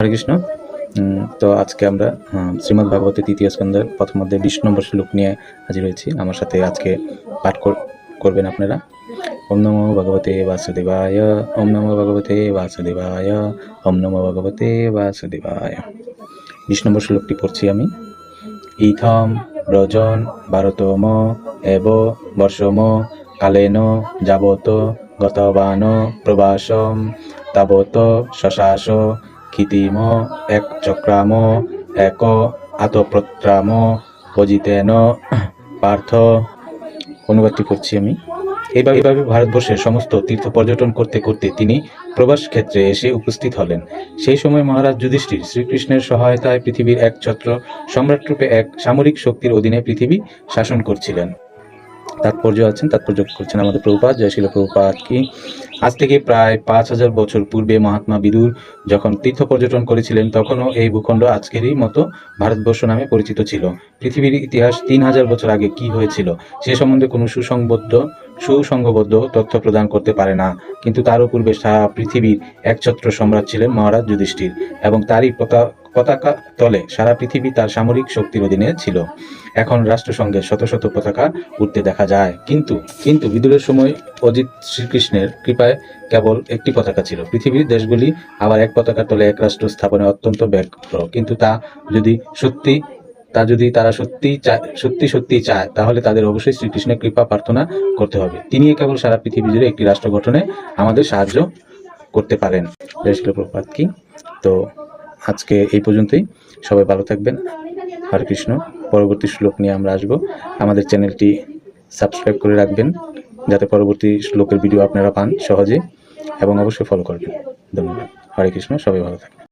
হরে কৃষ্ণ। তো আজকে আমরা শ্রীমদ্ ভাগবতের তৃতীয় স্কন্ধের প্রথম অধ্যায় 20 নম্বর শ্লোক নিয়ে হাজির হয়েছি। আমার সাথে আজকে পাঠ করবেন আপনারা। ওম নমো ভগবতে বাসুদেবায়, ওম নমো ভগবতে বাসুদেবায়, ওম নমো ভগবতে বাসুদেবায়। 20 নম্বর শ্লোকটি পড়ছি আমি। ইথম ব্রজন ভারতম এব বর্ষম কালেন যাবত গতবান প্রবাসম তাবত শশাস ক্ষিতিম এক চক্রাম এক আতপ্রত্রাম অজিতেন পার্থ। অনুবাদটি করছি আমি। এইভাবে ভারতবর্ষের সমস্ত তীর্থ পর্যটন করতে করতে তিনি প্রবাস ক্ষেত্রে এসে উপস্থিত হলেন। সেই সময় মহারাজ যুধিষ্ঠির শ্রীকৃষ্ণের সহায়তায় পৃথিবীর এক ছত্র সম্রাটরূপে এক সামরিক শক্তির অধীনে পৃথিবী শাসন করছিলেন। তাৎপর্য করছেন আমাদের প্রভুপাদ। জয় শ্রীল প্রভুপাদ কি। আজ থেকে প্রায় 5000 বছর পূর্বে মহাত্মা বিদুর যখন তীর্থ পর্যটন করেছিলেন, তখনও এই ভূখণ্ড আজকেরই মতো ভারতবর্ষ নামে পরিচিত ছিল। পৃথিবীর ইতিহাস 3000 বছর আগে কি হয়েছিল সে সম্বন্ধে কোনো সুসংবদ্ধ তথ্য প্রদান করতে পারে না। কিন্তু তারও পূর্বে সারা পৃথিবীর একছত্র সম্রাট ছিলেন মহারাজ যুধিষ্ঠির, এবং তারই পতাকা তলে সারা পৃথিবী তার সামরিক শক্তির অধীনে ছিল। এখন রাষ্ট্রসংঘের শত শত পতাকা উঠতে দেখা যায়, কিন্তু বিদুরের সময় অজিত শ্রীকৃষ্ণের কৃপায় কেবল একটি পতাকা ছিল। পৃথিবীর দেশগুলি আবার এক পতাকার তলে এক রাষ্ট্র স্থাপনে অত্যন্ত ব্যগ্র, কিন্তু তারা সত্যি চায়, তাহলে তাদের অবশ্যই শ্রীকৃষ্ণের কৃপা প্রার্থনা করতে হবে। তিনি কেবল সারা পৃথিবী জুড়ে একটি রাষ্ট্র গঠনে আমাদের সাহায্য করতে পারেন। জয় শ্রী প্রভুপাদ কি। তো আজকে এই পর্যন্তই। সবাই ভালো থাকবেন। হরে কৃষ্ণ। পরবর্তী শ্লোক নিয়ে আমরা আসবো। আমাদের চ্যানেলটি সাবস্ক্রাইব করে রাখবেন, যাতে পরবর্তী শ্লোকের ভিডিও আপনারা পান সহজে, এবং অবশ্যই ফলো করবেন। ধন্যবাদ। হরে কৃষ্ণ। সবাই ভালো থাকবেন।